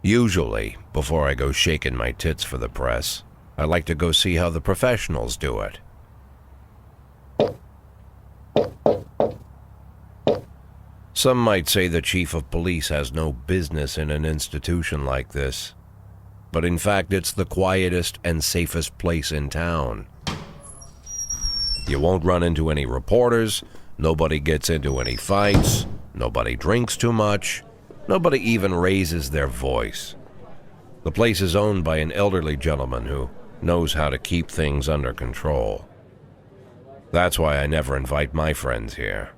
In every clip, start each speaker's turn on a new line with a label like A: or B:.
A: Usually, before I go shaking my tits for the press, I like to go see how the professionals do it. Some might say the chief of police has no business in an institution like this, but in fact it's the quietest and safest place in town. You won't run into any reporters, nobody gets into any fights, nobody drinks too much, nobody even raises their voice. The place is owned by an elderly gentleman who knows how to keep things under control. That's why I never invite my friends here.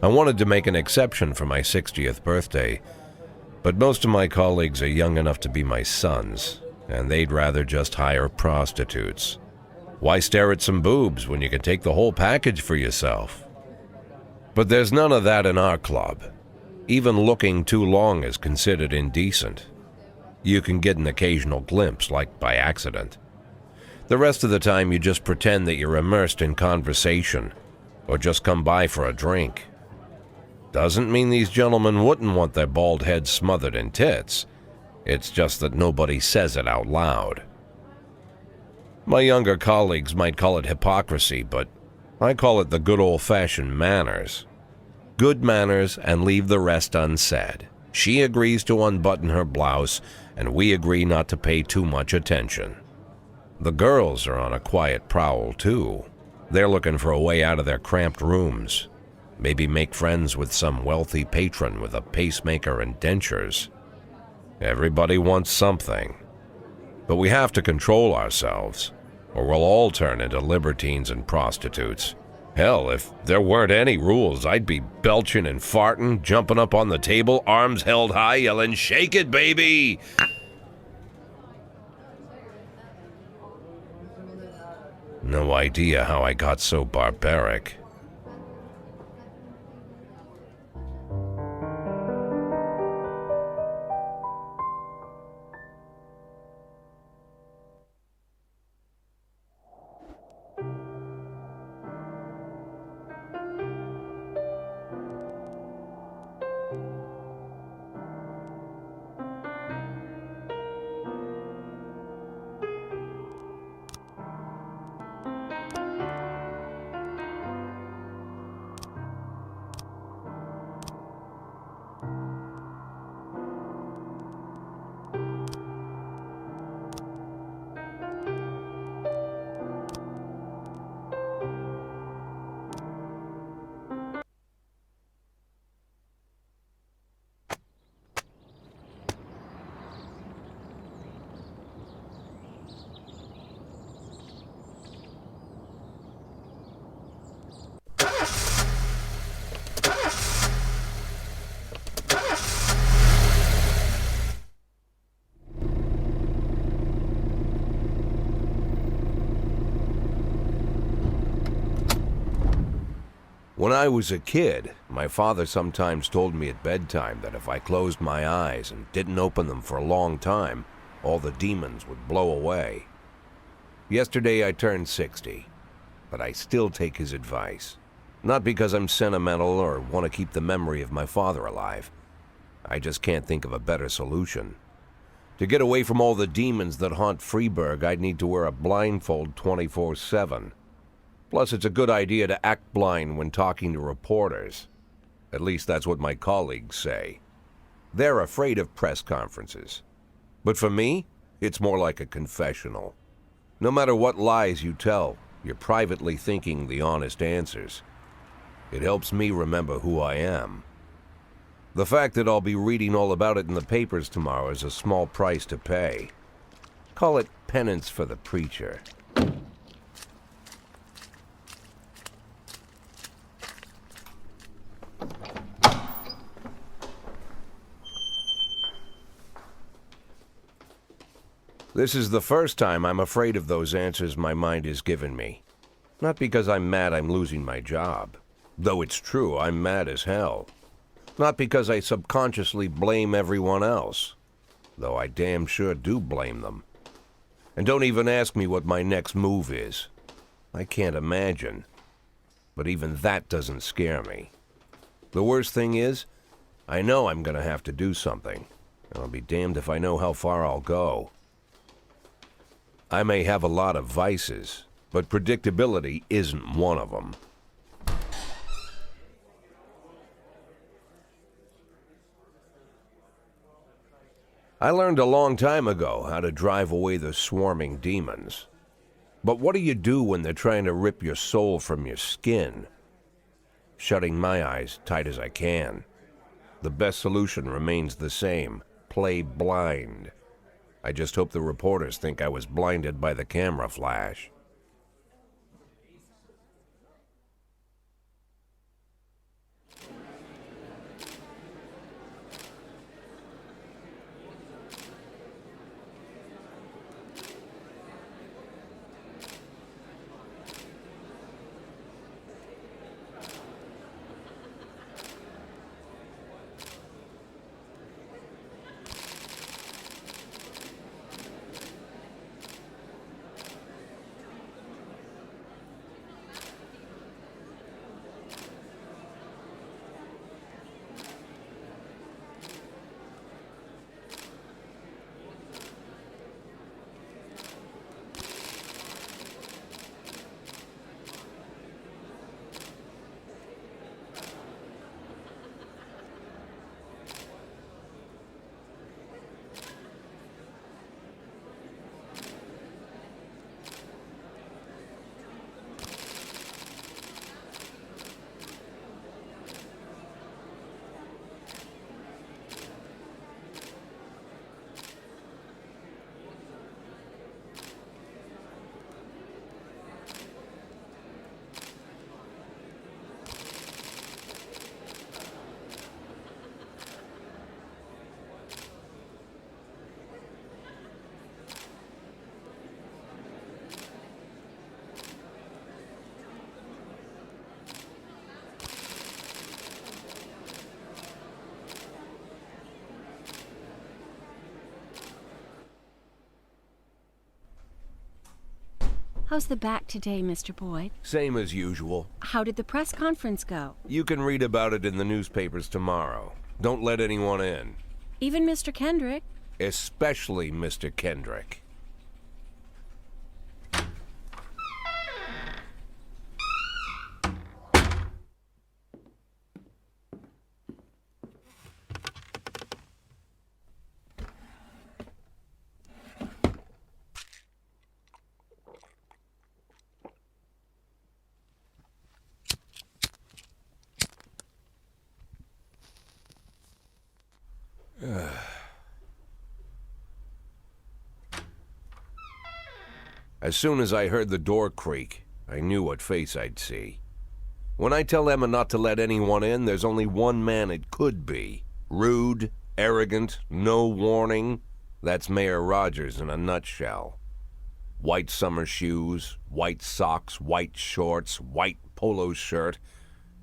A: I wanted to make an exception for my 60th birthday, but most of my colleagues are young enough to be my sons, and they'd rather just hire prostitutes. Why stare at some boobs when you can take the whole package for yourself? But there's none of that in our club. Even looking too long is considered indecent. You can get an occasional glimpse, like by accident. The rest of the time you just pretend that you're immersed in conversation, or just come by for a drink. Doesn't mean these gentlemen wouldn't want their bald heads smothered in tits. It's just that nobody says it out loud. My younger colleagues might call it hypocrisy, but I call it the good old-fashioned manners. Good manners and leave the rest unsaid. She agrees to unbutton her blouse, and we agree not to pay too much attention. The girls are on a quiet prowl, too. They're looking for a way out of their cramped rooms. Maybe make friends with some wealthy patron with a pacemaker and dentures. Everybody wants something. But we have to control ourselves, or we'll all turn into libertines and prostitutes. Hell, if there weren't any rules, I'd be belching and farting, jumping up on the table, arms held high, yelling, "Shake it, baby!" No idea how I got so barbaric. When I was a kid, my father sometimes told me at bedtime that if I closed my eyes and didn't open them for a long time, all the demons would blow away. Yesterday I turned 60, but I still take his advice. Not because I'm sentimental or want to keep the memory of my father alive. I just can't think of a better solution. To get away from all the demons that haunt Freeburg, I'd need to wear a blindfold 24/7. Plus, it's a good idea to act blind when talking to reporters. At least that's what my colleagues say. They're afraid of press conferences. But for me, it's more like a confessional. No matter what lies you tell, you're privately thinking the honest answers. It helps me remember who I am. The fact that I'll be reading all about it in the papers tomorrow is a small price to pay. Call it penance for the preacher. This is the first time I'm afraid of those answers my mind has given me. Not because I'm mad I'm losing my job. Though it's true, I'm mad as hell. Not because I subconsciously blame everyone else. Though I damn sure do blame them. And don't even ask me what my next move is. I can't imagine. But even that doesn't scare me. The worst thing is, I know I'm gonna have to do something. I'll be damned if I know how far I'll go. I may have a lot of vices, but predictability isn't one of them. I learned a long time ago how to drive away the swarming demons. But what do you do when they're trying to rip your soul from your skin? Shutting my eyes tight as I can. The best solution remains the same: play blind. I just hope the reporters think I was blinded by the camera flash.
B: How's the back today, Mr. Boyd?
A: Same as usual.
B: How did the press conference go?
A: You can read about it in the newspapers tomorrow. Don't let anyone in.
B: Even Mr. Kendrick?
A: Especially Mr. Kendrick. As soon as I heard the door creak, I knew what face I'd see. When I tell Emma not to let anyone in, there's only one man it could be. Rude, arrogant, no warning. That's Mayor Rogers in a nutshell. White summer shoes, white socks, white shorts, white polo shirt,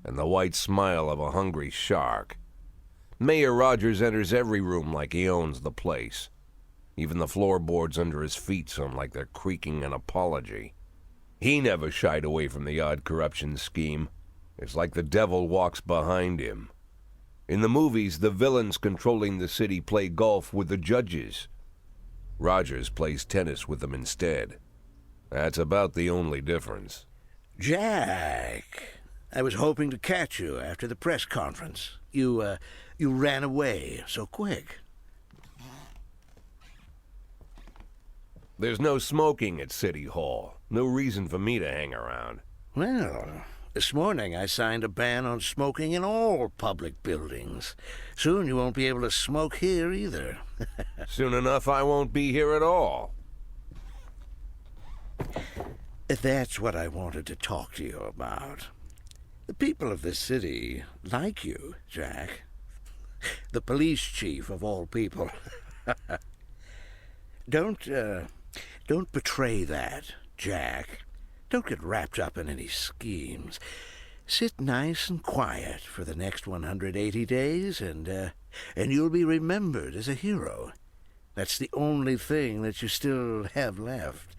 A: and the white smile of a hungry shark. Mayor Rogers enters every room like he owns the place. Even the floorboards under his feet sound like they're creaking an apology. He never shied away from the odd corruption scheme. It's like the devil walks behind him. In the movies, the villains controlling the city play golf with the judges. Rogers plays tennis with them instead. That's about the only difference.
C: Jack, I was hoping to catch you after the press conference. You ran away so quick.
A: There's no smoking at City Hall. No reason for me to hang around.
C: Well, this morning I signed a ban on smoking in all public buildings. Soon you won't be able to smoke here either.
A: Soon enough I won't be here at all.
C: That's what I wanted to talk to you about. The people of this city like you, Jack. The police chief of all people. Don't betray that, Jack. Don't get wrapped up in any schemes. Sit nice and quiet for the next 180 days, and you'll be remembered as a hero. That's the only thing that you still have left.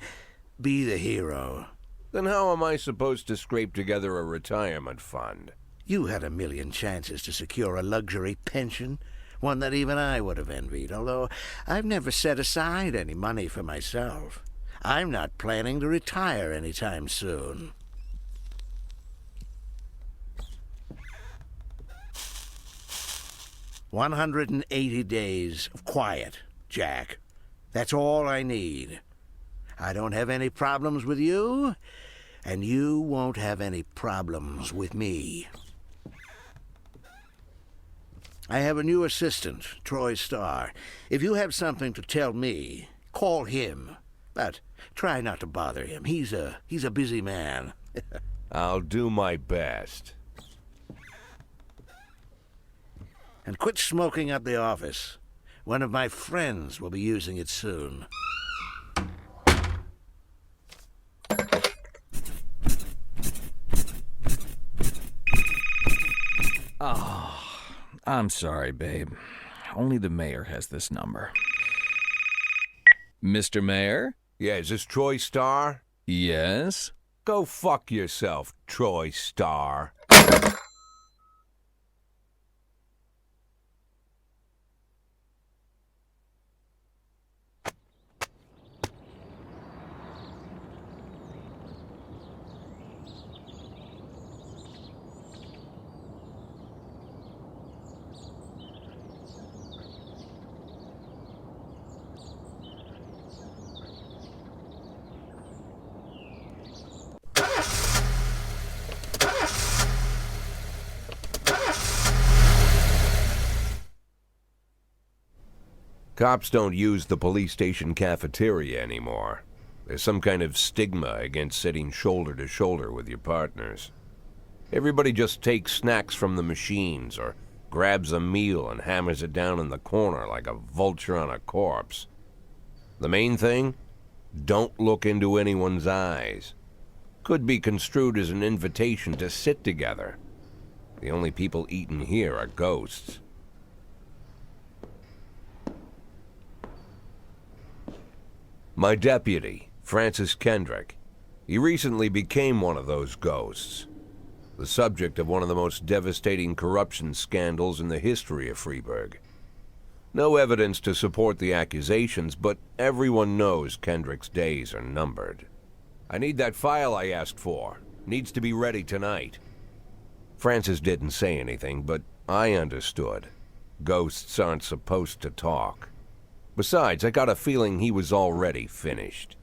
C: Be the hero.
A: Then how am I supposed to scrape together a retirement fund?
C: You had a million chances to secure a luxury pension. One that even I would have envied, although I've never set aside any money for myself. I'm not planning to retire anytime soon. "180 days of quiet, Jack. That's all I need. I don't have any problems with you, and you won't have any problems with me. I have a new assistant, Troy Starr. If you have something to tell me, call him. But try not to bother him. He's a busy man."
A: I'll do my best.
C: "And quit smoking up the office. One of my friends will be using it soon."
D: I'm sorry, babe. Only the mayor has this number. Mr. Mayor?
A: Yeah, is this Troy Starr?
D: Yes?
A: Go fuck yourself, Troy Starr. Cops don't use the police station cafeteria anymore. There's some kind of stigma against sitting shoulder to shoulder with your partners. Everybody just takes snacks from the machines or grabs a meal and hammers it down in the corner like a vulture on a corpse. The main thing? Don't look into anyone's eyes. Could be construed as an invitation to sit together. The only people eating here are ghosts. My deputy, Francis Kendrick. He recently became one of those ghosts. The subject of one of the most devastating corruption scandals in the history of Freeburg. No evidence to support the accusations, but everyone knows Kendrick's days are numbered. I need that file I asked for. Needs to be ready tonight. Francis didn't say anything, but I understood. Ghosts aren't supposed to talk. Besides, I got a feeling he was already finished.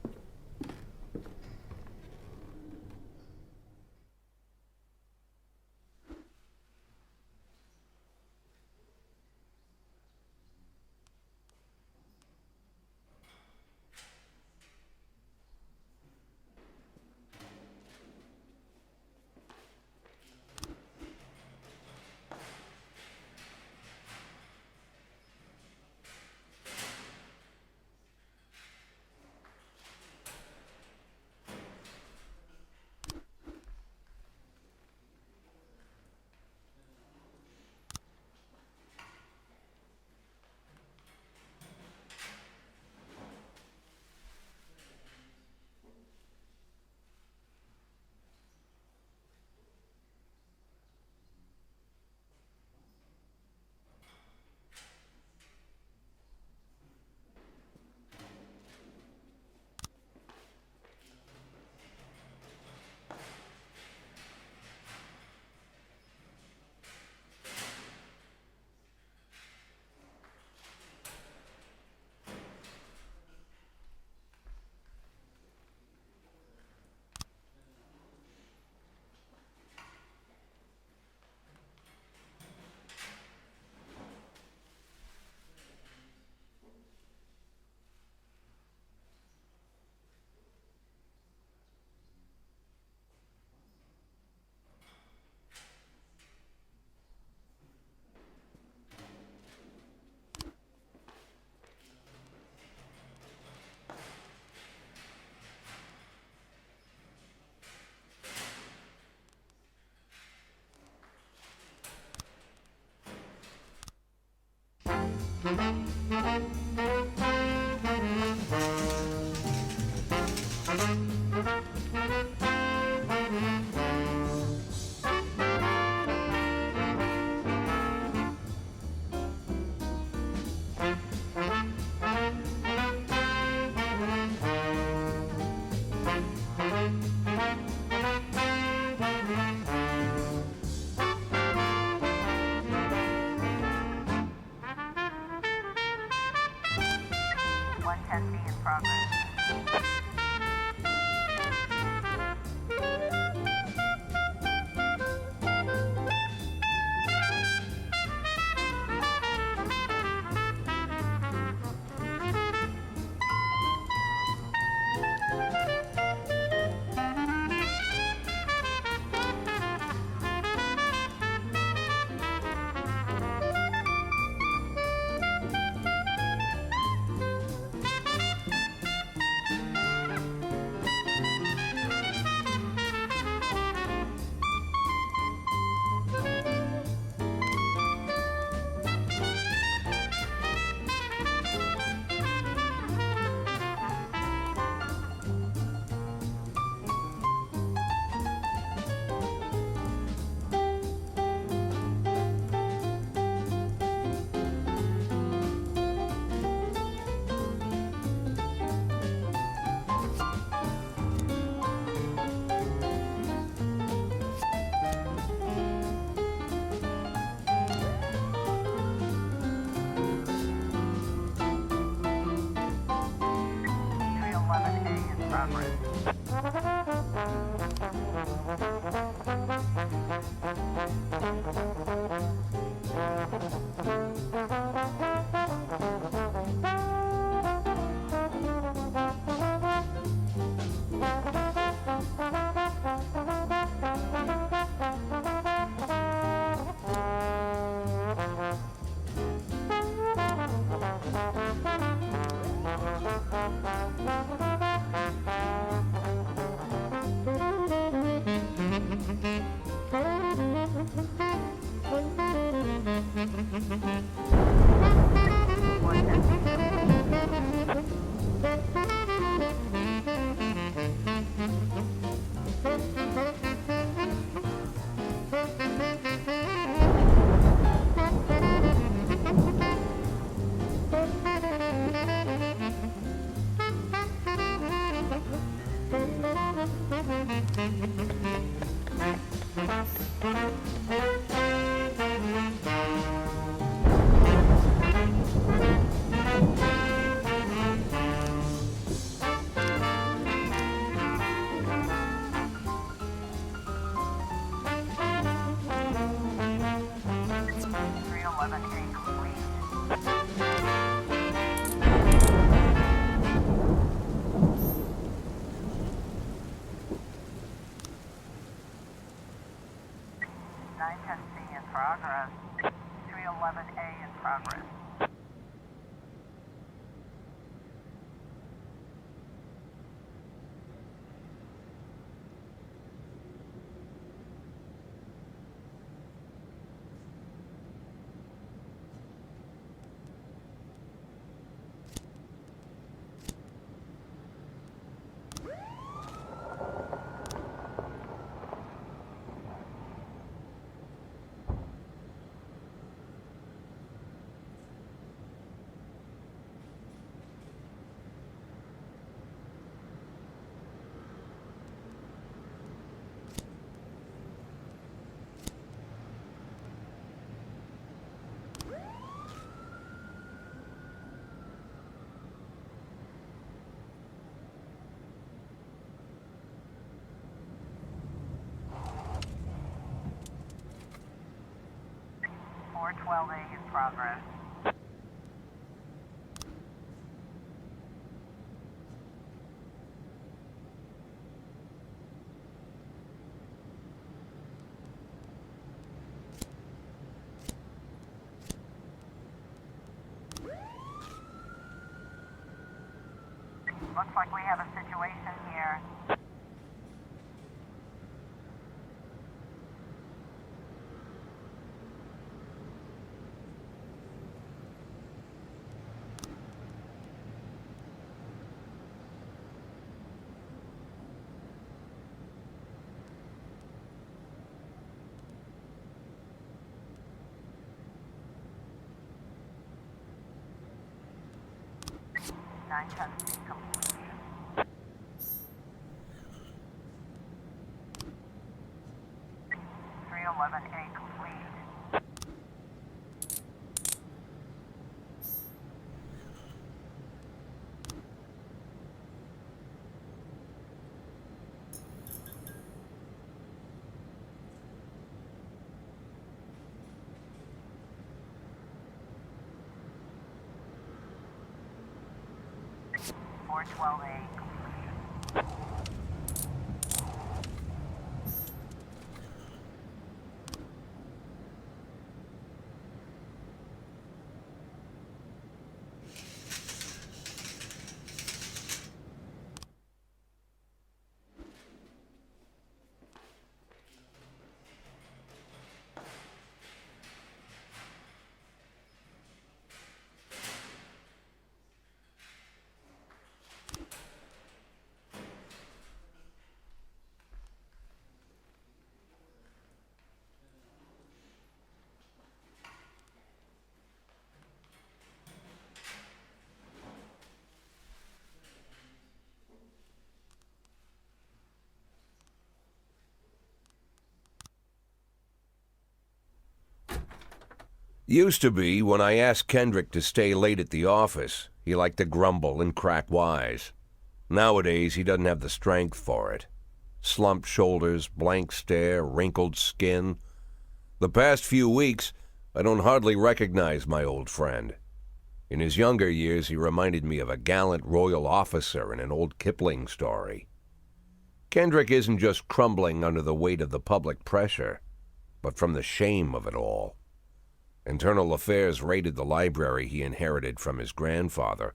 E: 910B in progress. A in progress. Looks like we have a situation here. Nine tons complete. 311A complete. 412A.
A: Used to be, when I asked Kendrick to stay late at the office, he liked to grumble and crack wise. Nowadays, he doesn't have the strength for it. Slumped shoulders, blank stare, wrinkled skin. The past few weeks, I don't hardly recognize my old friend. In his younger years, he reminded me of a gallant royal officer in an old Kipling story. Kendrick isn't just crumbling under the weight of the public pressure, but from the shame of it all. Internal Affairs raided the library he inherited from his grandfather,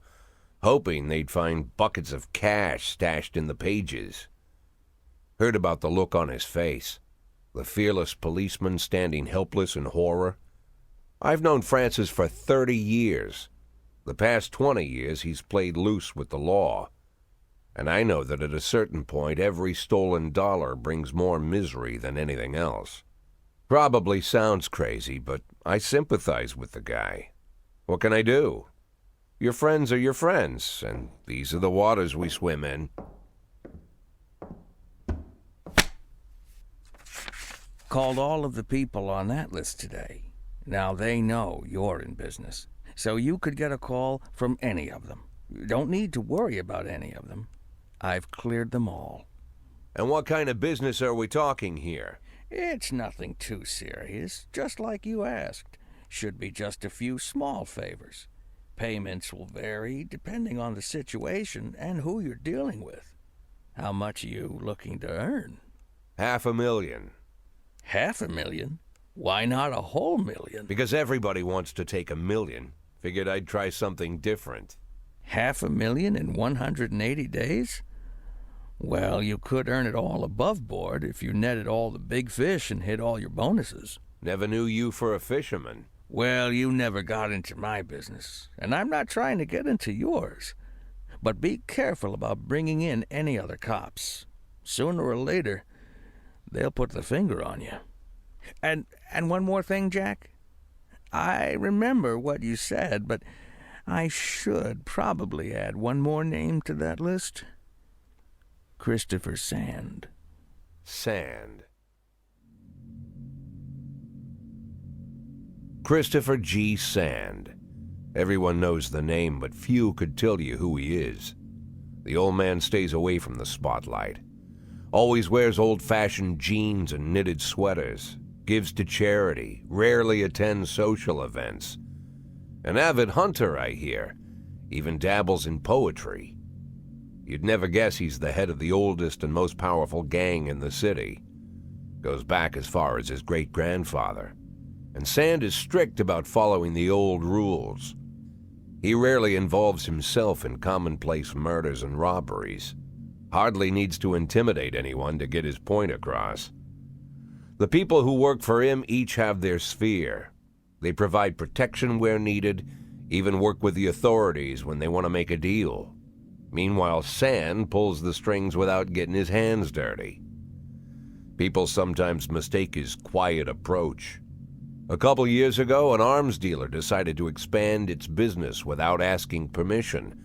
A: hoping they'd find buckets of cash stashed in the pages. Heard about the look on his face, the fearless policeman standing helpless in horror. I've known Francis for 30 years. The past 20 years he's played loose with the law. And I know that at a certain point every stolen dollar brings more misery than anything else. Probably sounds crazy, but I sympathize with the guy. What can I do? Your friends are your friends, and these are the waters we swim in.
D: Called all of the people on that list today. Now they know you're in business, so you could get a call from any of them. You don't need to worry about any of them. I've cleared them all.
A: And what kind of business are we talking here?
D: It's nothing too serious, just like you asked. Should be just a few small favors. Payments will vary depending on the situation and who you're dealing with. How much are you looking to earn?
A: $500,000.
D: $500,000? Why not a whole million?
A: Because everybody wants to take $1 million. Figured I'd try something different.
D: $500,000 in 180 days? Well, you could earn it all above board if you netted all the big fish and hit all your bonuses.
A: Never knew you for a fisherman.
D: Well, you never got into my business, and I'm not trying to get into yours. But be careful about bringing in any other cops. Sooner or later, they'll put the finger on you. And one more thing, Jack. I remember what you said, but I should probably add one more name to that list. Christopher Sand.
A: Sand. Christopher G. Sand. Everyone knows the name, but few could tell you who he is. The old man stays away from the spotlight. Always wears old-fashioned jeans and knitted sweaters. Gives to charity. Rarely attends social events. An avid hunter, I hear. Even dabbles in poetry. You'd never guess he's the head of the oldest and most powerful gang in the city. Goes back as far as his great-grandfather. And Sand is strict about following the old rules. He rarely involves himself in commonplace murders and robberies. Hardly needs to intimidate anyone to get his point across. The people who work for him each have their sphere. They provide protection where needed, even work with the authorities when they want to make a deal. Meanwhile, Sand pulls the strings without getting his hands dirty. People sometimes mistake his quiet approach. A couple years ago, an arms dealer decided to expand its business without asking permission,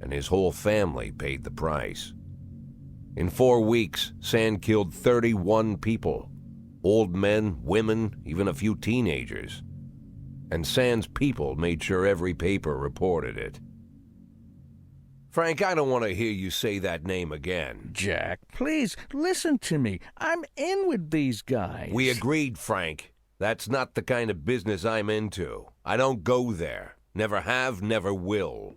A: and his whole family paid the price. In 4 weeks, Sand killed 31 people. Old men, women, even a few teenagers. And Sand's people made sure every paper reported it. Frank, I don't want to hear you say that name again.
D: Jack, please, listen to me. I'm in with these guys.
A: We agreed, Frank. That's not the kind of business I'm into. I don't go there. Never have, never will.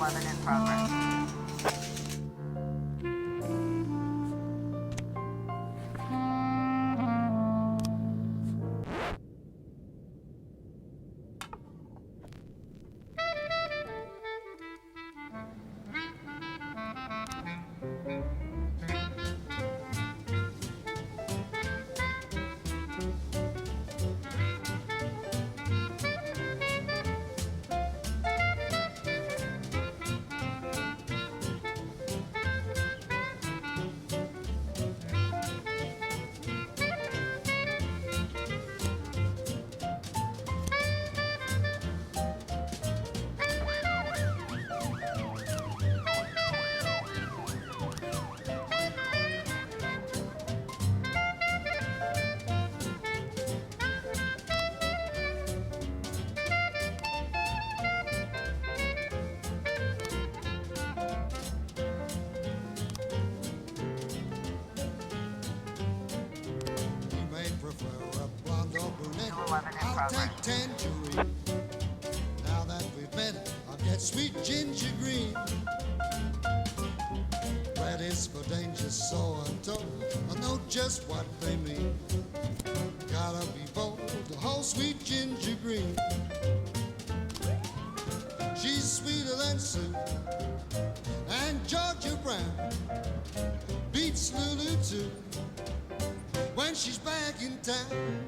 E: 11 in progress.
F: You may prefer a blonde or brunette.
E: 11 in
F: I'll
E: progress.
F: take tangerine. Now that we've met, I'll get sweet ginger green. Red is for danger, so I'm told. I know just what they mean. Gotta be bold, the whole sweet ginger green. She's sweeter than Sue and Georgia Brown. Beats Lulu too when she's back in town.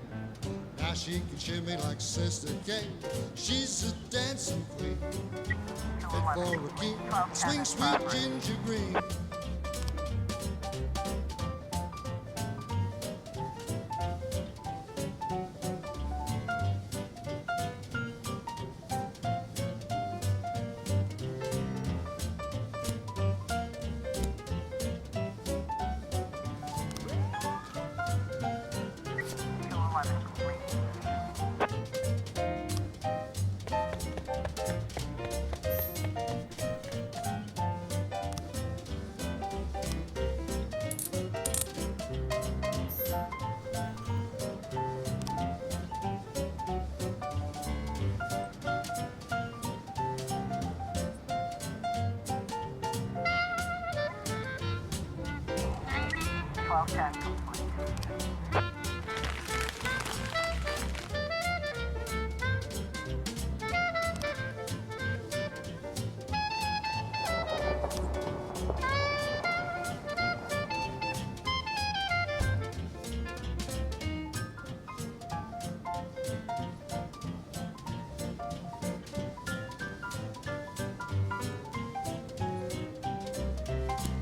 F: Now she can shimmy like Sister Kate. She's a dancing queen, fit for a king. Swing sweet ginger green.
E: Ten complete.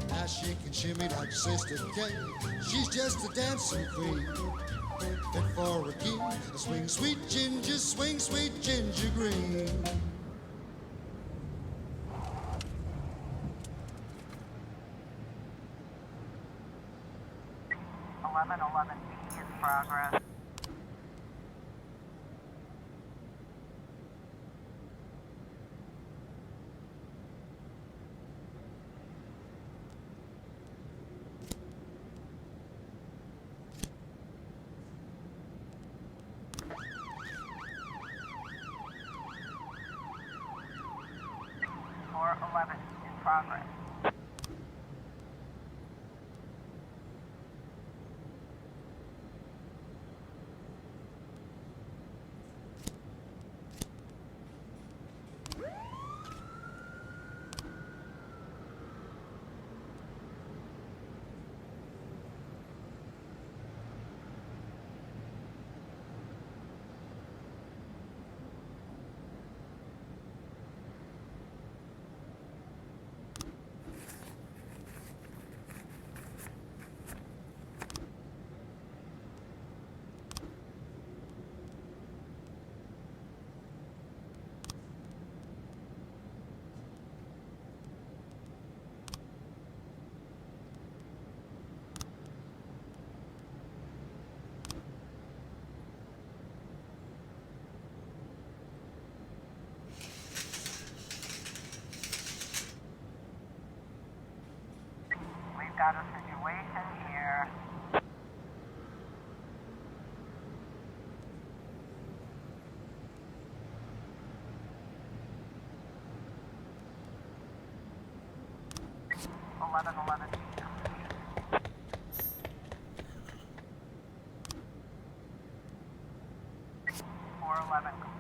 F: Now she can shimmy like Sister Kate. She's just a dancing queen, fit for a king. Swing sweet ginger, swing sweet ginger green.
E: 11B in progress. Floor 11 in progress. 1111 completion. 411 completion.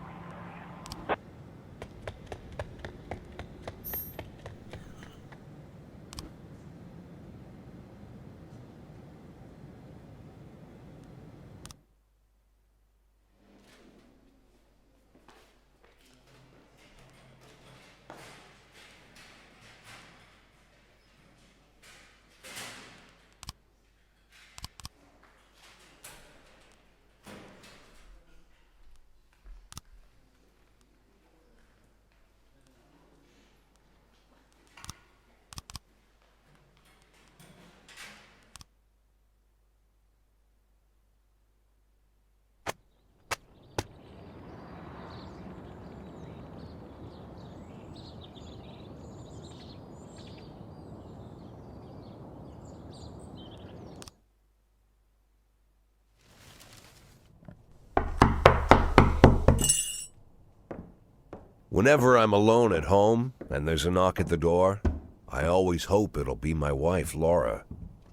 A: Whenever I'm alone at home and there's a knock at the door, I always hope it'll be my wife, Laura.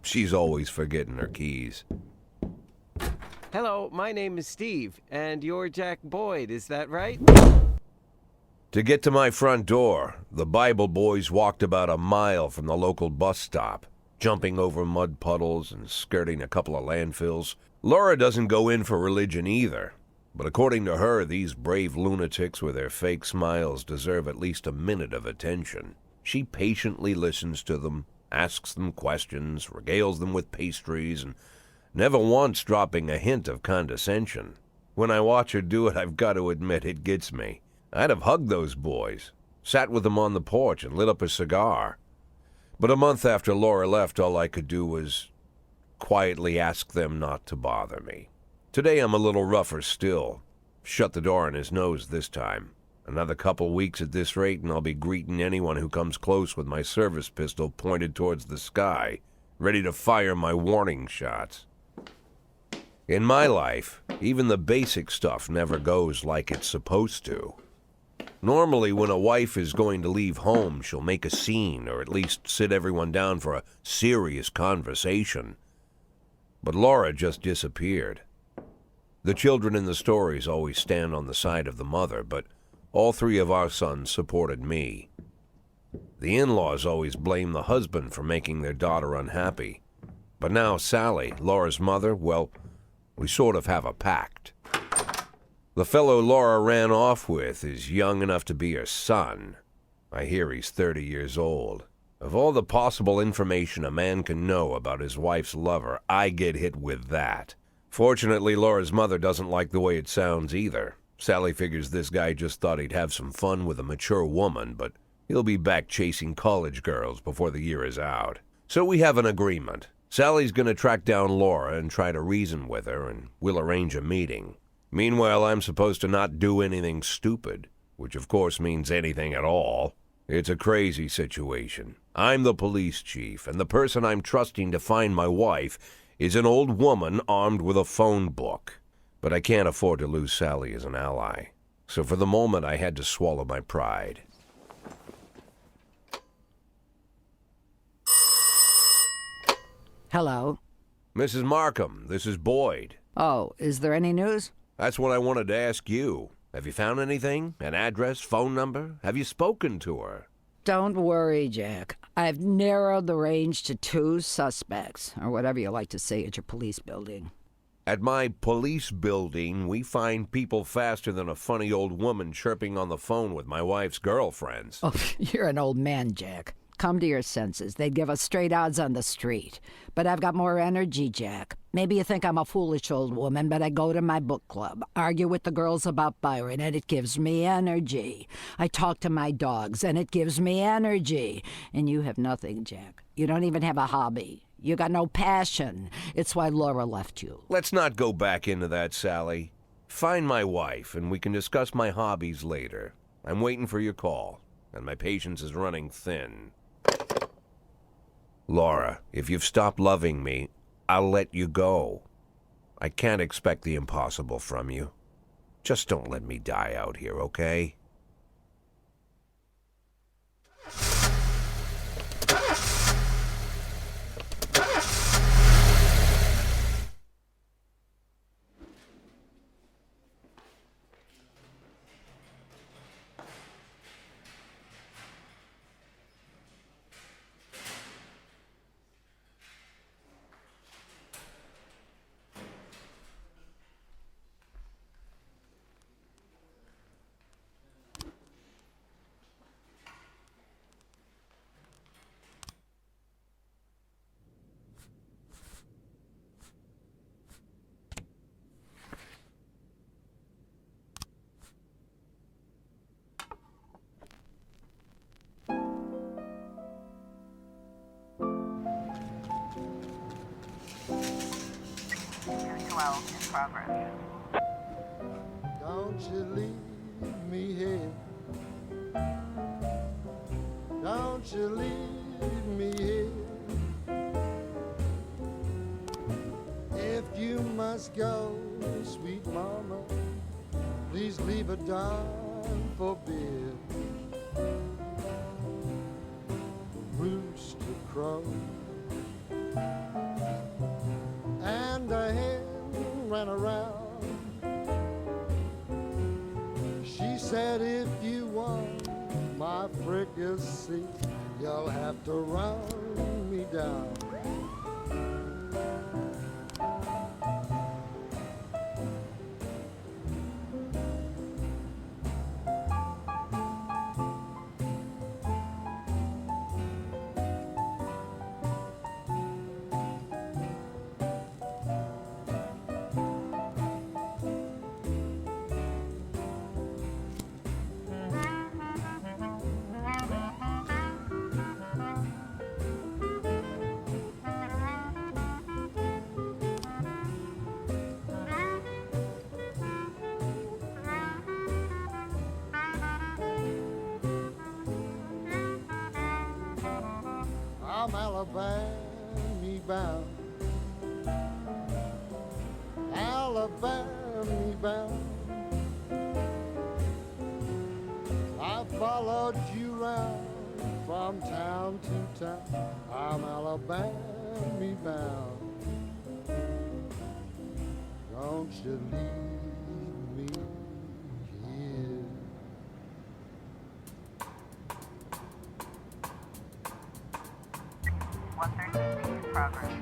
A: She's always forgetting her keys.
G: Hello, my name is Steve, and you're Jack Boyd, is that right?
A: To get to my front door, the Bible boys walked about a mile from the local bus stop, jumping over mud puddles and skirting a couple of landfills. Laura doesn't go in for religion either. But according to her, these brave lunatics with their fake smiles deserve at least a minute of attention. She patiently listens to them, asks them questions, regales them with pastries, and never once dropping a hint of condescension. When I watch her do it, I've got to admit it gets me. I'd have hugged those boys, sat with them on the porch and lit up a cigar. But a month after Laura left, all I could do was quietly ask them not to bother me. Today I'm a little rougher still. Shut the door on his nose this time. Another couple weeks at this rate and I'll be greeting anyone who comes close with my service pistol pointed towards the sky, ready to fire my warning shots. In my life, even the basic stuff never goes like it's supposed to. Normally, when a wife is going to leave home, she'll make a scene or at least sit everyone down for a serious conversation. But Laura just disappeared. The children in the stories always stand on the side of the mother, but all three of our sons supported me. The in-laws always blame the husband for making their daughter unhappy. But now Sally, Laura's mother, well, we sort of have a pact. The fellow Laura ran off with is young enough to be her son. I hear he's 30 years old. Of all the possible information a man can know about his wife's lover, I get hit with that. Fortunately, Laura's mother doesn't like the way it sounds either. Sally figures this guy just thought he'd have some fun with a mature woman, but he'll be back chasing college girls before the year is out. So we have an agreement. Sally's going to track down Laura and try to reason with her, and we'll arrange a meeting. Meanwhile, I'm supposed to not do anything stupid, which of course means anything at all. It's a crazy situation. I'm the police chief, and the person I'm trusting to find my wife is an old woman armed with a phone book. But I can't afford to lose Sally as an ally. So for the moment, I had to swallow my pride.
H: Hello.
A: Mrs. Markham, this is Boyd.
H: Oh, is there any news?
A: That's what I wanted to ask you. Have you found anything? An address, phone number? Have you spoken to her?
H: Don't worry, Jack. I've narrowed the range to 2 suspects, or whatever you like to say at your police building.
A: At my police building, we find people faster than a funny old woman chirping on the phone with my wife's girlfriends.
H: Oh, you're an old man, Jack. Come to your senses. They'd give us straight odds on the street. But I've got more energy, Jack. Maybe you think I'm a foolish old woman, but I go to my book club, argue with the girls about Byron, and it gives me energy. I talk to my dogs, and it gives me energy. And you have nothing, Jack. You don't even have a hobby. You got no passion. It's why Laura left you.
A: Let's not go back into that, Sally. Find my wife, and we can discuss my hobbies later. I'm waiting for your call, and my patience is running thin. Laura, if you've stopped loving me, I'll let you go. I can't expect the impossible from you. Just don't let me die out here, okay?
E: 12 in progress.
F: Don't you leave me here. Don't you leave me here. If you must go, sweet mama, please leave a dime for beer. Rooster crow and a hen ran around. She said, if you want my fricassee, you'll have to run me down. I'm Alabama bound, Alabama bound. I followed you round from town to town. I'm Alabama bound. Don't you leave me here.
E: 113 in progress.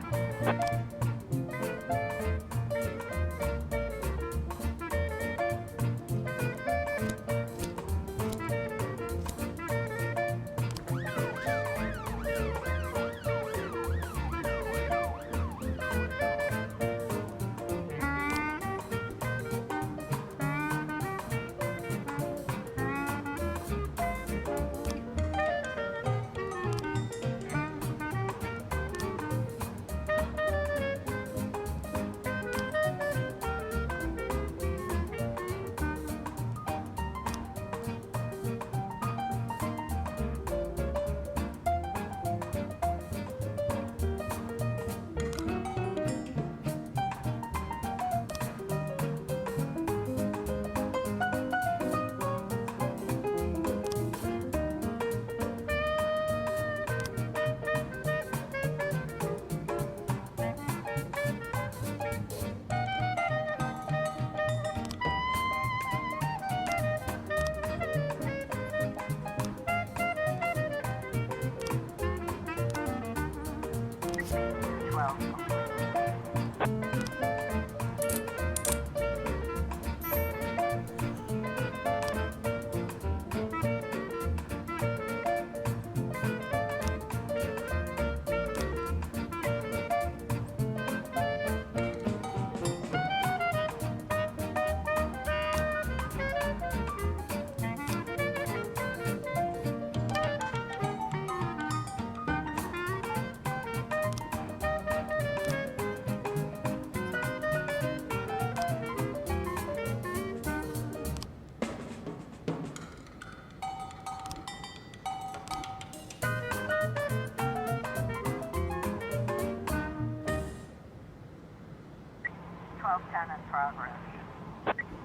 E: In progress.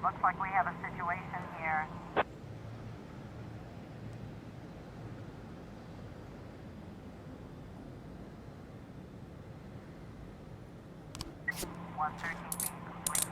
E: Looks like we have a situation here. One 13 feet completion.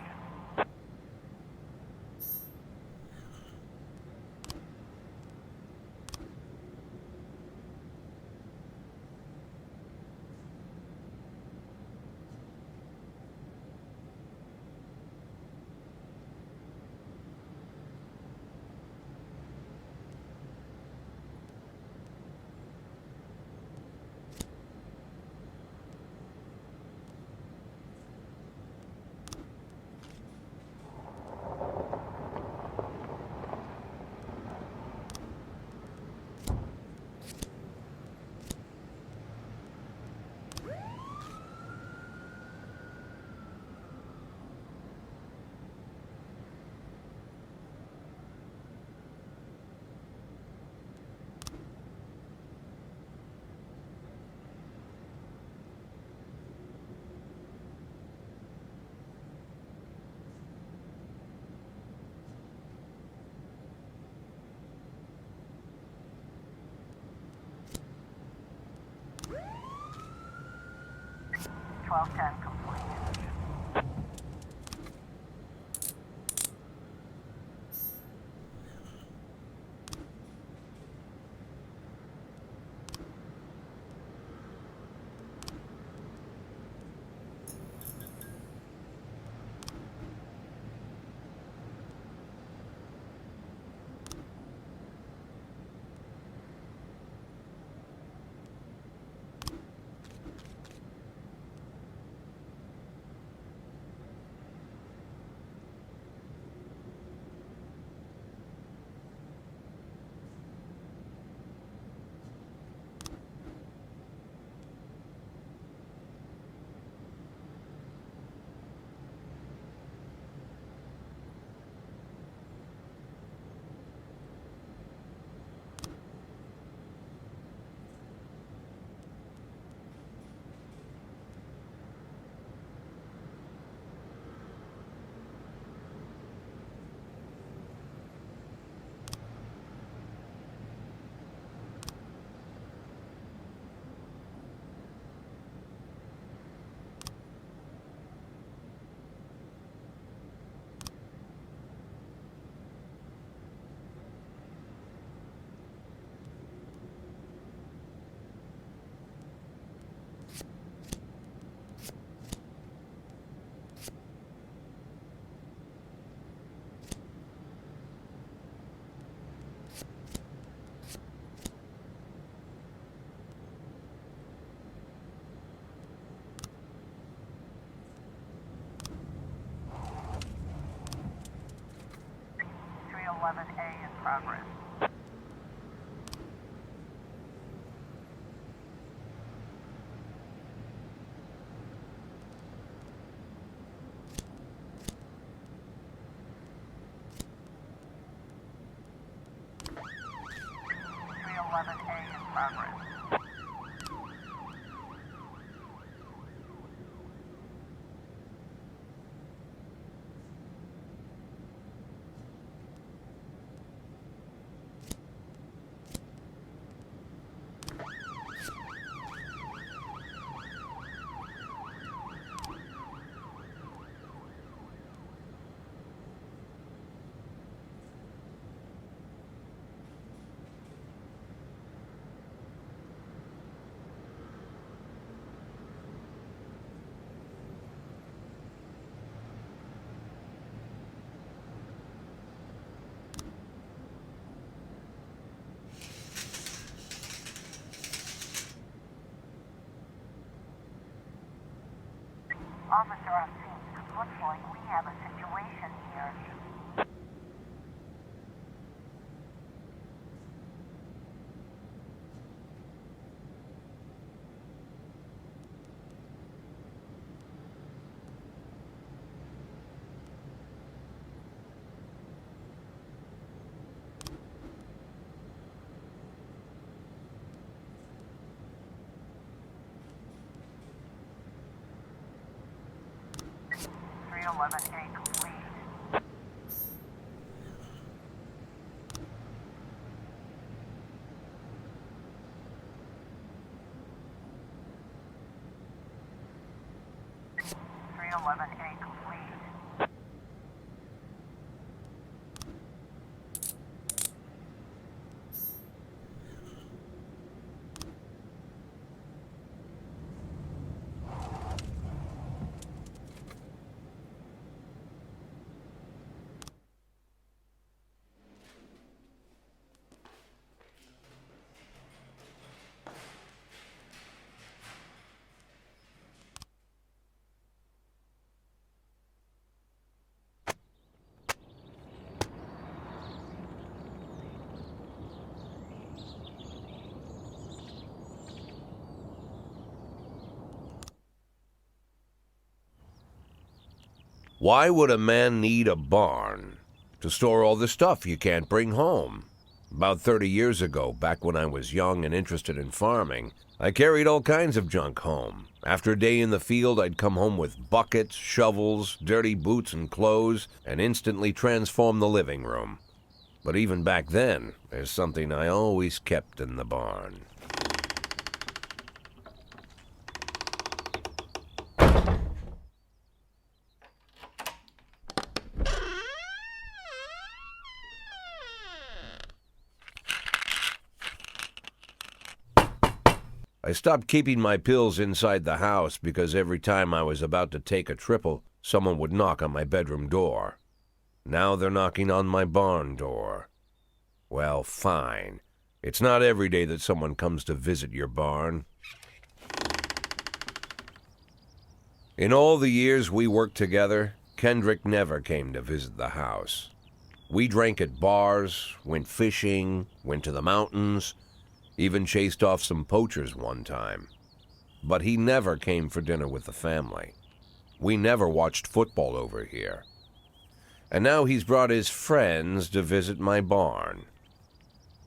E: 1210 completed. A in progress. A in progress. Officer on scene, looks like we have a situation here. A complete. A complete.
A: Why would a man need a barn? To store all the stuff you can't bring home. About 30 years ago, back when I was young and interested in farming, I carried all kinds of junk home. After a day in the field, I'd come home with buckets, shovels, dirty boots and clothes, and instantly transform the living room. But even back then, there's something I always kept in the barn. I stopped keeping my pills inside the house because every time I was about to take a triple, someone would knock on my bedroom door. Now they're knocking on my barn door. Well, fine. It's not every day that someone comes to visit your barn. In all the years we worked together, Kendrick never came to visit the house. We drank at bars, went fishing, went to the mountains, even chased off some poachers one time. But he never came for dinner with the family. We never watched football over here. And now he's brought his friends to visit my barn.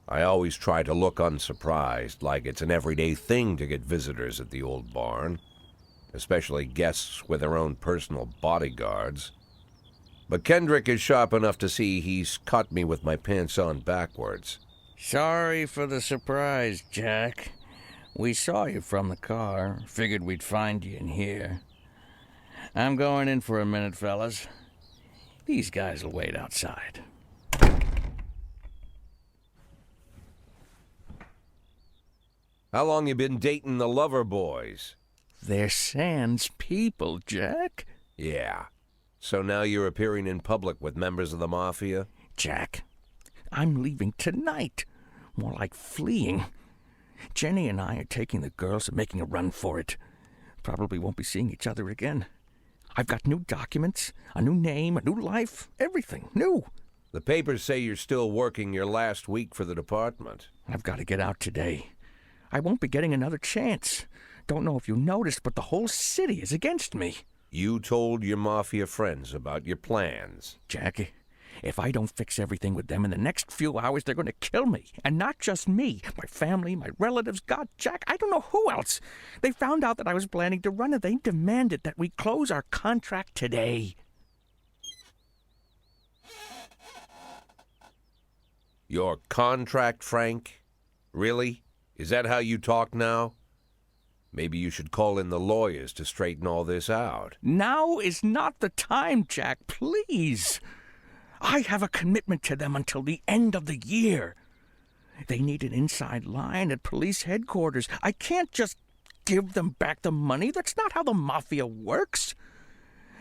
A: I always try to look unsurprised, like it's an everyday thing to get visitors at the old barn, especially guests with their own personal bodyguards. But Kendrick is sharp enough to see he's caught me with my pants on backwards.
D: Sorry for the surprise, Jack. We saw you from the car. Figured we'd find you in here. I'm going in for a minute, fellas. These guys will wait outside.
A: How long you been dating the lover boys?
D: They're sans people, Jack.
A: Yeah. So now you're appearing in public with members of the mafia?
D: Jack, I'm leaving tonight. More like fleeing. Jenny and I are taking the girls and making a run for it. Probably won't be seeing each other again. I've got new documents, a new name, a new life, everything new.
A: The papers say you're still working your last week for the department.
D: I've got to get out today. I won't be getting another chance. Don't know if you noticed, but the whole city is against me.
A: You told your mafia friends about your plans.
D: Jackie, if I don't fix everything with them in the next few hours, they're going to kill me. And not just me. My family, my relatives, God, Jack, I don't know who else. They found out that I was planning to run and they demanded that we close our contract today.
A: Your contract, Frank? Really? Is that how you talk now? Maybe you should call in the lawyers to straighten all this out.
D: Now is not the time, Jack, please. I have a commitment to them until the end of the year. They need an inside line at police headquarters. I can't just give them back the money. That's not how the mafia works.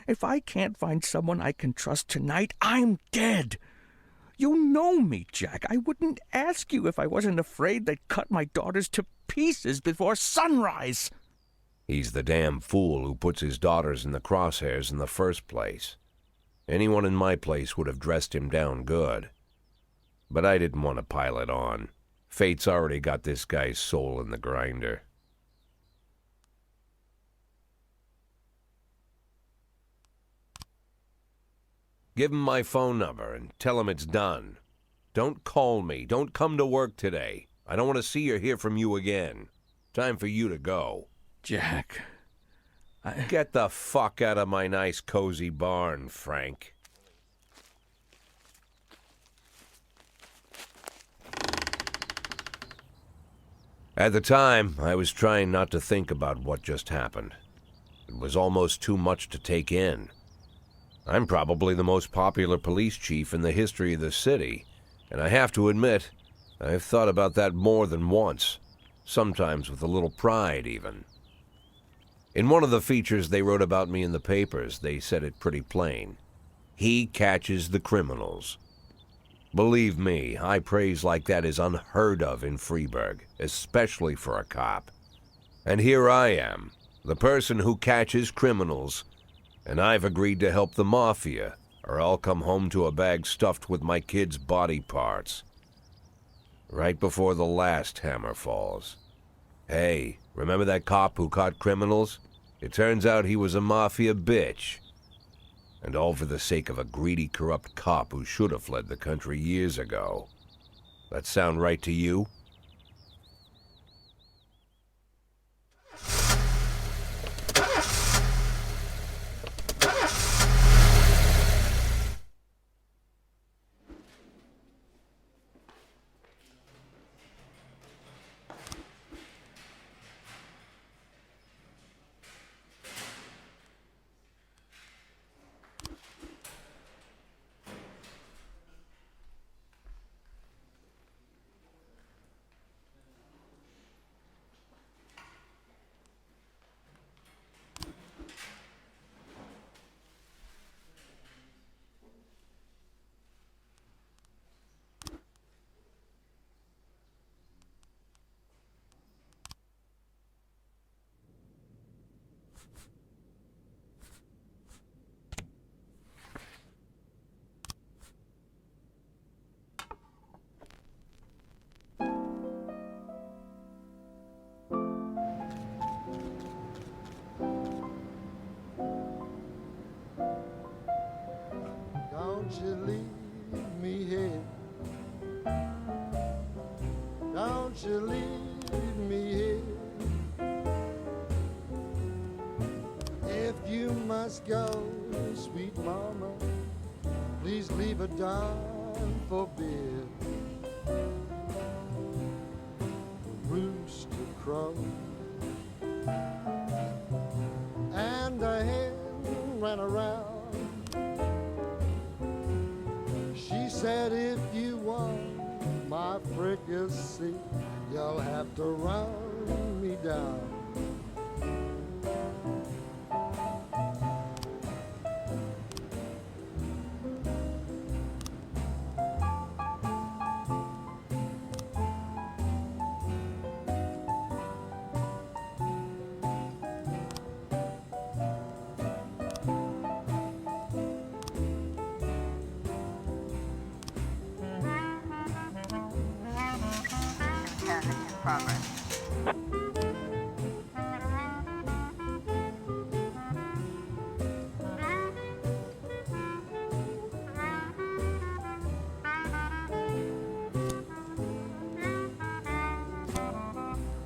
D: If I can't find someone I can trust tonight, I'm dead. You know me, Jack. I wouldn't ask you if I wasn't afraid they'd cut my daughters to pieces before sunrise.
A: He's the damn fool who puts his daughters in the crosshairs in the first place. Anyone in my place would have dressed him down good. But I didn't want to pile it on. Fate's already got this guy's soul in the grinder. Give him my phone number and tell him it's done. Don't call me. Don't come to work today. I don't want to see or hear from you again. Time for you to go.
D: Jack,
A: Get the fuck out of my nice cozy barn, Frank. At the time, I was trying not to think about what just happened. It was almost too much to take in. I'm probably the most popular police chief in the history of the city, and I have to admit, I've thought about that more than once, sometimes with a little pride even. In one of the features they wrote about me in the papers, they said it pretty plain. He catches the criminals. Believe me, high praise like that is unheard of in Freeburg, especially for a cop. And here I am, the person who catches criminals, and I've agreed to help the mafia, or I'll come home to a bag stuffed with my kids' body parts. Right before the last hammer falls. Hey, remember that cop who caught criminals? It turns out he was a mafia bitch. And all for the sake of a greedy, corrupt cop who should have fled the country years ago. That sound right to you?
F: just leave a dime for beer. Rooster crow and a hen ran around. She said, if you want my fricassee, you'll have to run me down.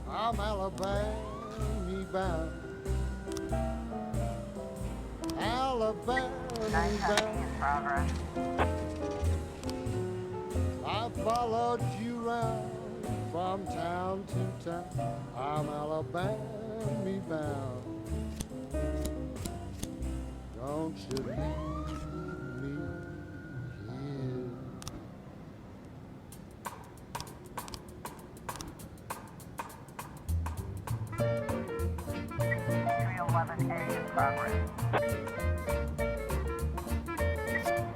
F: I'm Alabama bound. Alabama bound. I followed you round from town to town. I'm Alabama bound. Don't you leave me here.
E: 311A in progress.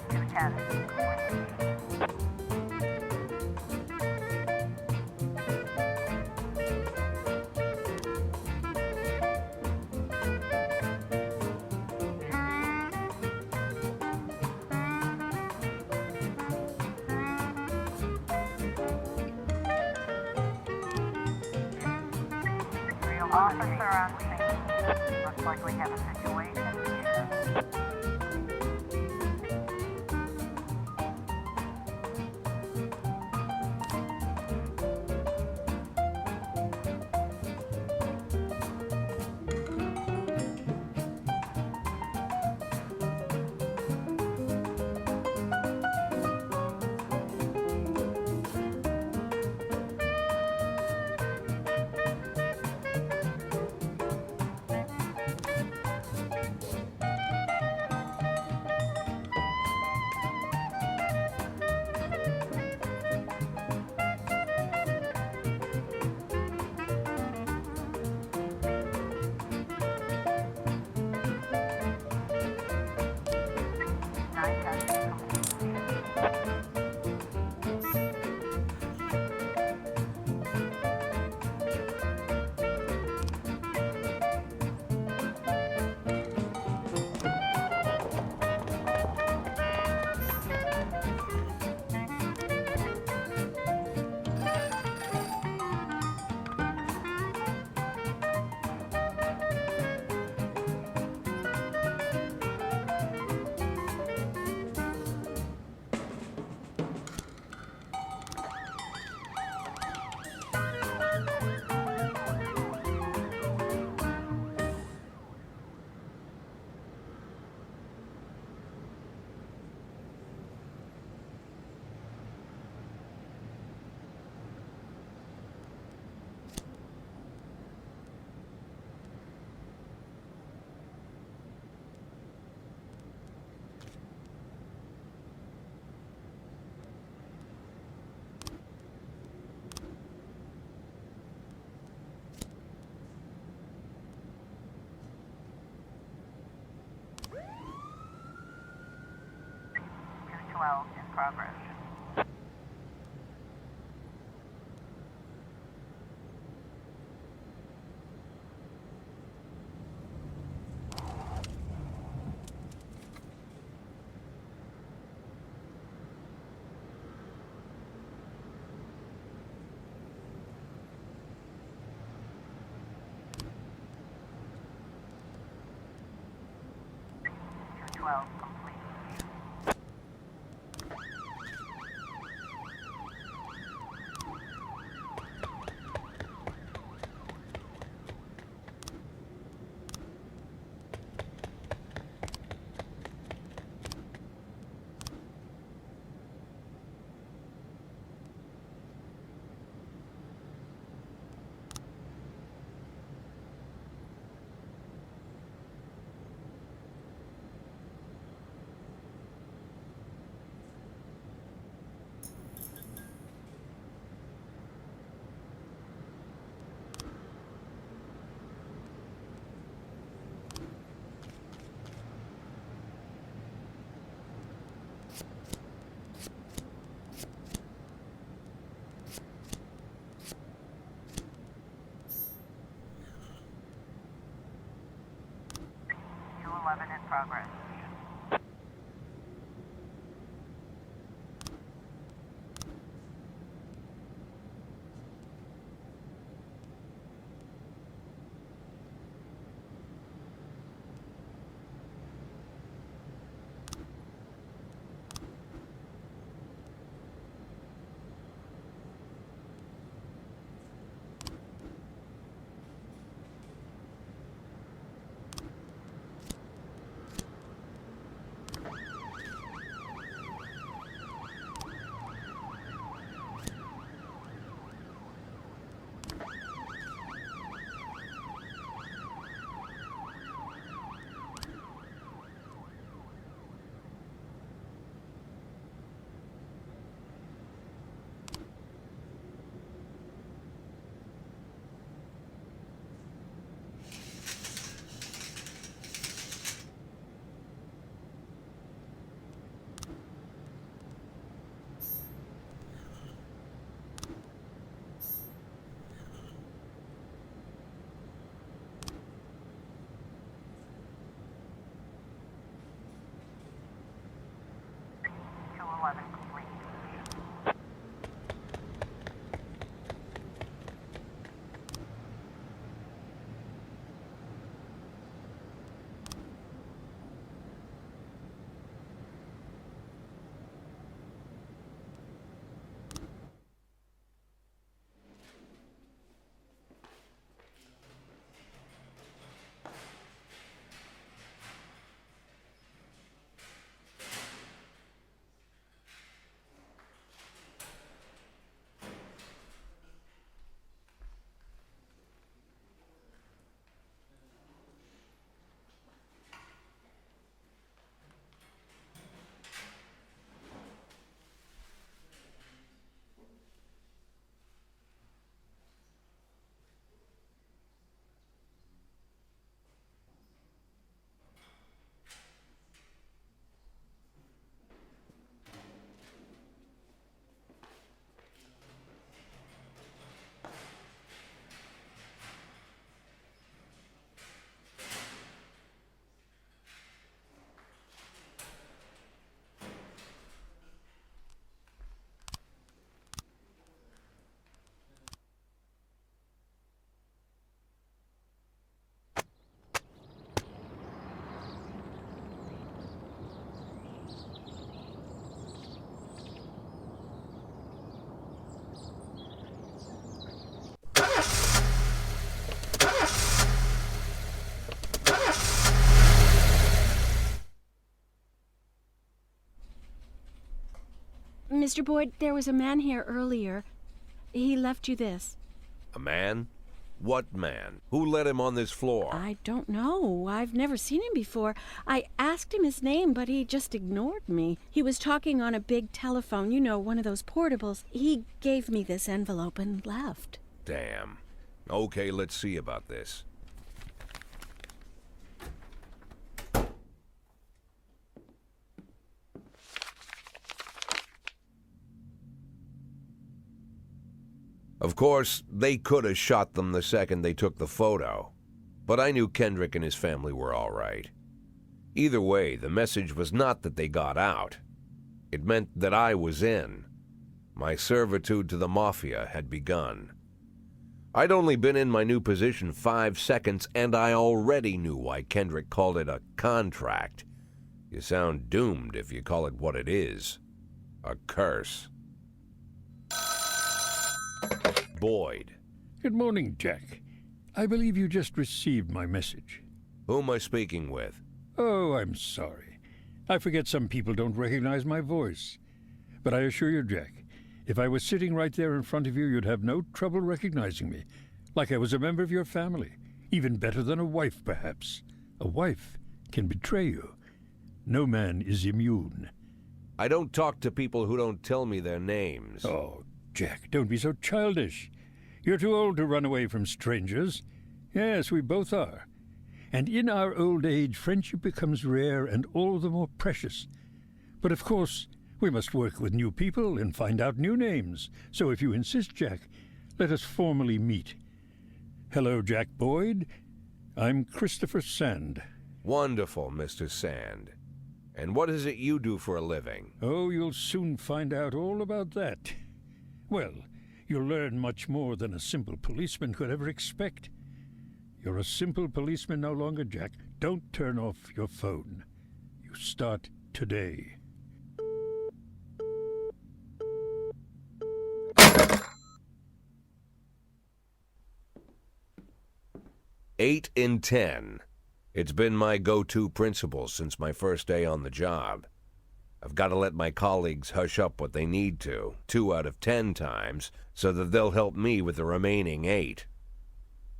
E: 210. Officer on scene. Looks like we have a situation here. In progress. Complete. progress. Complete.
B: Mr. Boyd, there was a man here earlier. He left you this.
A: A man? What man? Who let him on this floor?
B: I don't know. I've never seen him before. I asked him his name, but he just ignored me. He was talking on a big telephone, you know, one of those portables. He gave me this envelope and left.
A: Damn. Okay, let's see about this. Of course, they could have shot them the second they took the photo. But I knew Kendrick and his family were all right. Either way, the message was not that they got out. It meant that I was in. My servitude to the Mafia had begun. I'd only been in my new position 5 seconds, and I already knew why Kendrick called it a contract. You sound doomed if you call it what it is. A curse. Boyd.
I: Good morning, Jack. I believe you just received my message.
A: Who am I speaking with?
I: Oh, I'm sorry. I forget some people don't recognize my voice. But I assure you, Jack, if I was sitting right there in front of you, you'd have no trouble recognizing me. Like I was a member of your family. Even better than a wife, perhaps. A wife can betray you. No man is immune.
A: I don't talk to people who don't tell me their names.
I: Oh, Jack, don't be so childish. You're too old to run away from strangers. Yes, we both are. And in our old age, friendship becomes rare and all the more precious. But of course, we must work with new people and find out new names. So if you insist, Jack, let us formally meet. Hello, Jack Boyd. I'm Christopher Sand.
A: Wonderful, Mr. Sand. And what is it you do for a living?
I: Oh, you'll soon find out all about that. Well, you'll learn much more than a simple policeman could ever expect. You're a simple policeman no longer, Jack. Don't turn off your phone. You start today.
A: Eight in 10. It's been my go-to principle since my first day on the job. I've got to let my colleagues hush up what they need to, 2 out of 10 times, so that they'll help me with the remaining 8.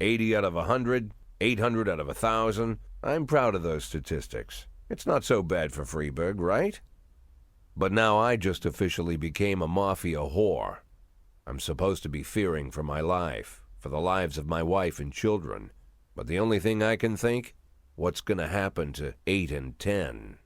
A: 80 out of 100, 800 out of 1,000. I'm proud of those statistics. It's not so bad for Freeburg, right? But now I just officially became a mafia whore. I'm supposed to be fearing for my life, for the lives of my wife and children. But the only thing I can think, what's going to happen to 8 and 10?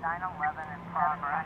E: 911 in progress.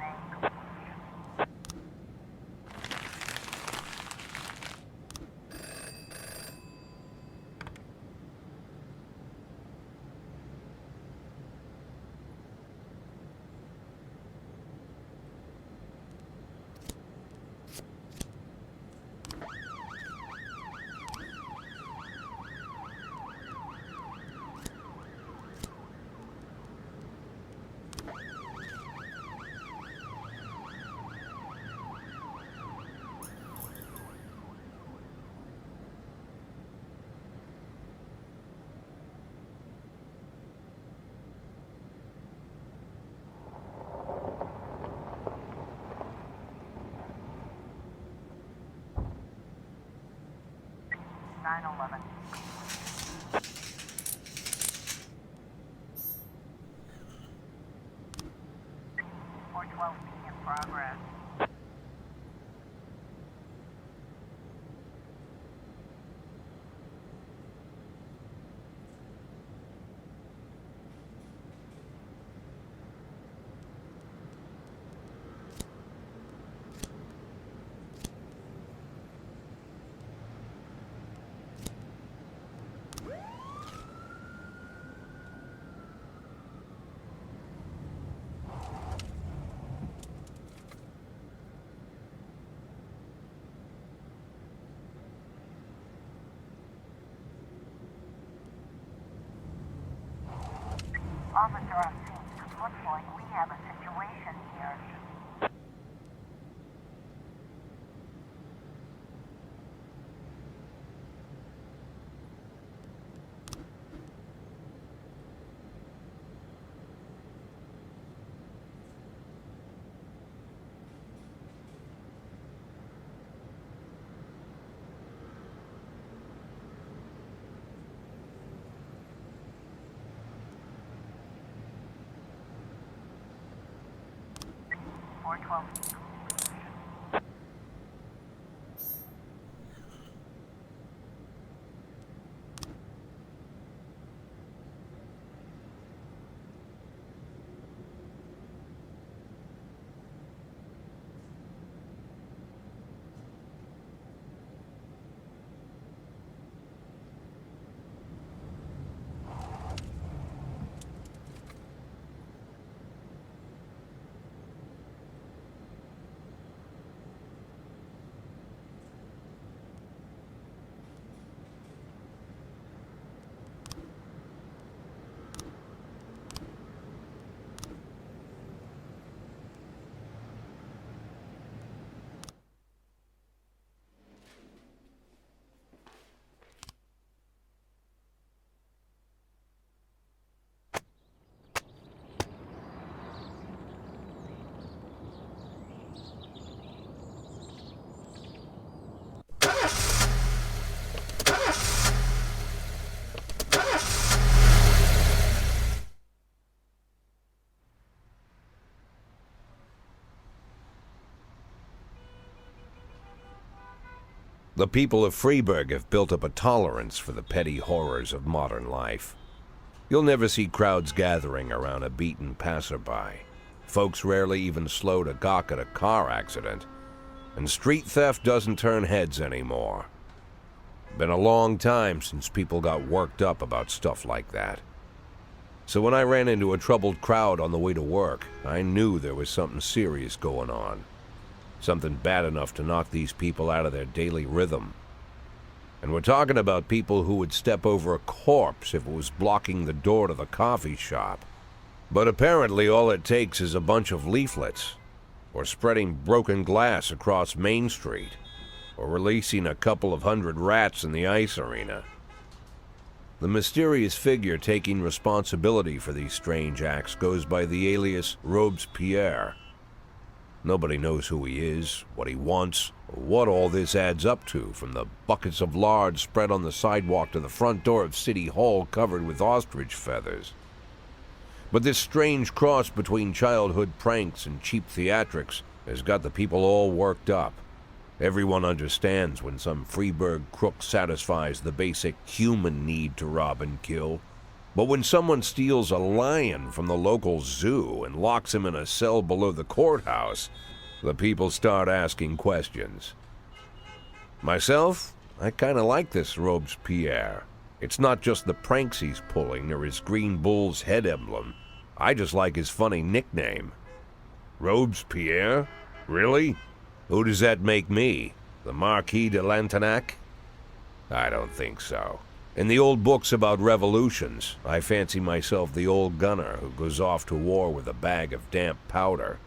E: Nine 11. 412 in progress. Officer on scene, looks like we have a situation here. Four 12.
A: The people of Freeburg have built up a tolerance for the petty horrors of modern life. You'll never see crowds gathering around a beaten passerby. Folks rarely even slow to gawk at a car accident. And street theft doesn't turn heads anymore. Been a long time since people got worked up about stuff like that. So when I ran into a troubled crowd on the way to work, I knew there was something serious going on. Something bad enough to knock these people out of their daily rhythm. And we're talking about people who would step over a corpse if it was blocking the door to the coffee shop. But apparently all it takes is a bunch of leaflets, or spreading broken glass across Main Street, or releasing a couple of hundred rats in the ice arena. The mysterious figure taking responsibility for these strange acts goes by the alias Robespierre. Nobody knows who he is, what he wants, or what all this adds up to, from the buckets of lard spread on the sidewalk to the front door of City Hall covered with ostrich feathers. But this strange cross between childhood pranks and cheap theatrics has got the people all worked up. Everyone understands when some Freeburg crook satisfies the basic human need to rob and kill. But when someone steals a lion from the local zoo and locks him in a cell below the courthouse, the people start asking questions. Myself, I kinda like this Robespierre. It's not just the pranks he's pulling or his green bull's head emblem. I just like his funny nickname. Robespierre? Really? Who does that make me? The Marquis de Lantenac? I don't think so. In the old books about revolutions, I fancy myself the old gunner who goes off to war with a bag of damp powder.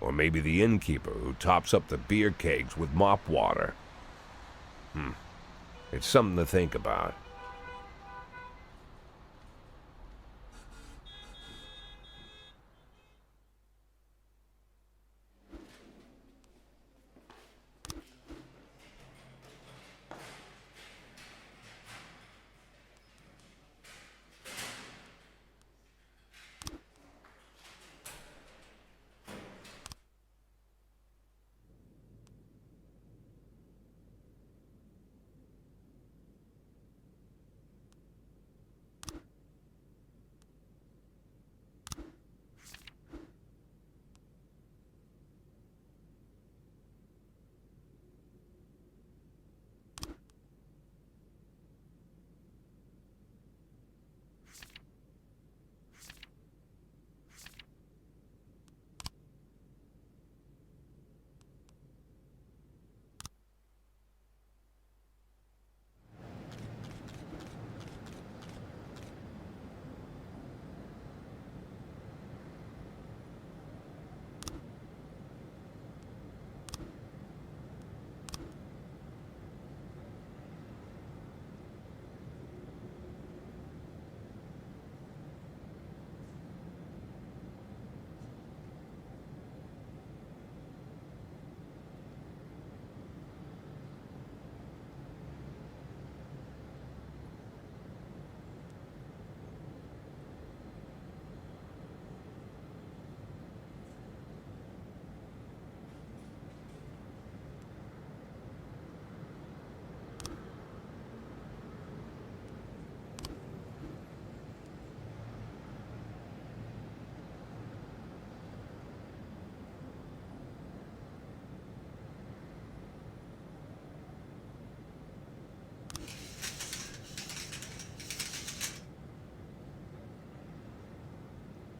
A: Or maybe the innkeeper who tops up the beer kegs with mop water. It's something to think about.